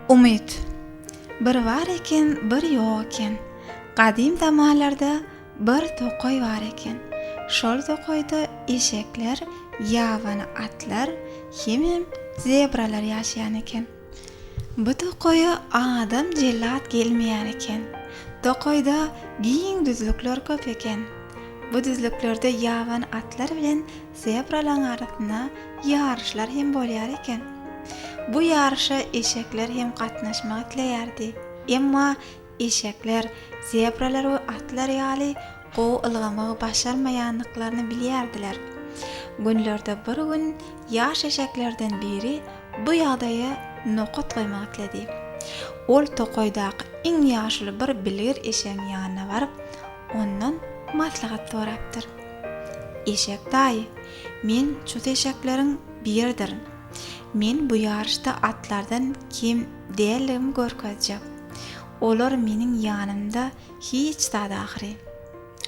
Umid. Bir var eken, bir yok eken. Qadim zamanlarda bir to'qoy var eken. Şol to'qoyda eşekler, yavan atlar, hem zebralar yaşayan eken. Bu to'qoya adam jellat gelmeyen eken. To'qoyda giyin düzlükler köp eken. Bu düzlüklerde yavan atlar bilen zebralar arasında yarışlar hem bolýar eken. Bu yarışa eşekler hem katnaşmak dileýärdi. Emma eşekler, zebralar we atlar ýaly gowy ylgamagy başarmaýanlyklaryny bilýärdiler. Günlerde bir gün ýaş eşeklerden biri bu ýagdaýa nokat goýmak diledi. Ol to'qoýdaky iň ýaşly bir bilgir eşegiň ýanyna baryp, ondan maslahat sorapdyr. Eşek daýy, men şu eşekleriň biridir. Men bu yarışda atlardan kim değilim görkezjek. Olar menin yanımda hiç tadaxri.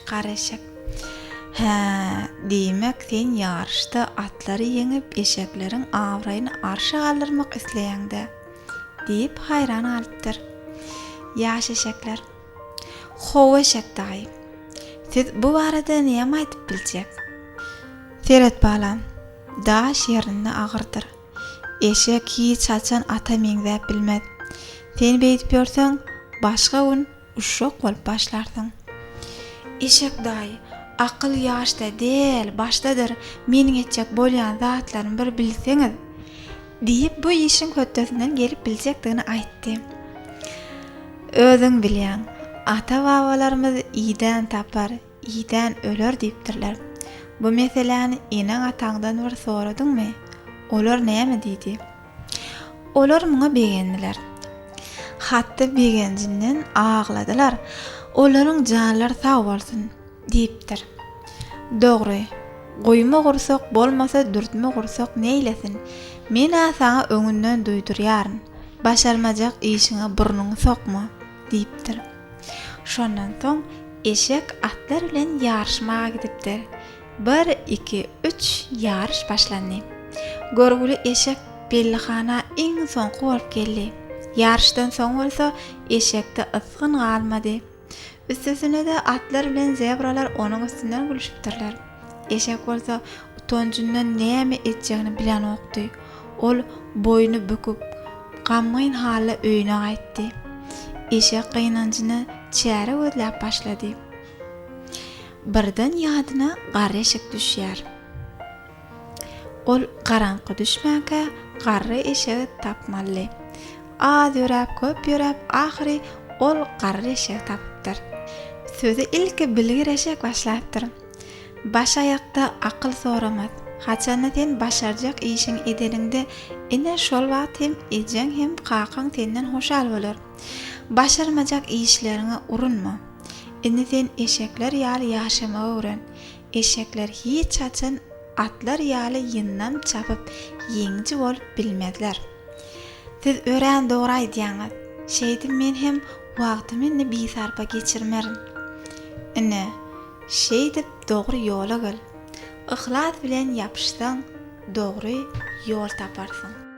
Qaraşak. Demek sen yarışda atları yeňip eşeklerin awraýyny arşa galdyrmak isleýäňde, diýip hayran alypdyr. Ýaş eşekler. Howa eşek daýy. Siz bu barada näme aýdyp biljek? Seret balam. Daş ýerinde agyrdyr. Eşek hiç açan ata meňzäp bilmez. Sen beýdip ýörseň, başga gün uşak bolup başlarsyň. Eşek daýy, akyl ýaşda del, başdadyr. Meniň etjek bolýan zatlaryny bir bilseňiz, diýip bu işiň hötdesinden gelip biljekdigini aýtdy. Özüň bilýän, ata-babalarymyz ýydan tapar, ýydan öler diýipdirler. Bu meseleni eneň ataňdan bir soradyňmy? Olar näme diýdi? Olar muňa begendiler. Hatda begenjinden ağladylar. Olaryň janlary sag bolsun diýipdir. Dogry. Goýma gursak bolmasa dürtme gursak neýlesin? Men saňa öňünden duýdurýaryn. Başarmajak işiňe burnuňy sokma diýipdir. Şondan soň eşek atlar bilen ýarşmaga gidipdir. 1, 2, 3 yarış başlandy. Görgüli eşek bellihana iň soňky bolup geldi. Yarışdan soň bolsa eşekde ysgyn galmady. Üstesine de atlar bilen zebralar onuň üstünden gülüşipdirler. Eşek bolsa utanjyndan näme etjegini bilen okdy. Ol boynu büküp, gammaýyn hally öýüne gaýtdy. Eşek gynanjyny çäre gözläp başlady. Birden ýadyna garry eşek düşýär. Ol garanqy düşmäke garry eşegi tapmaly. Az ýörep, köp ýörep, ahyry ol garry eşegi tapypdyr. Sözi ilki bilgir eşek başlapdyr. Baş aýakda akyl soramaz. Haçan sen başarjak işiň edeniňde ine şol wagt hem ejeň hem qaqaň senden hoşal bolar. Başarmajak işleriňe urunma. Indi sen eşekler ýaly ýaşamagy öwren. Eşekler hiç açan atlar ýaly ýyndan çapyp ýeňji bolup bilmezler. Siz ören dogry aýdýaňyz. Şeýdim men hem wagtymy bisarpa geçirmerin. Ine, şeýdip dogry ýola gel. Ihlas bilen ýapyşsaň, dogry ýol taparsyň.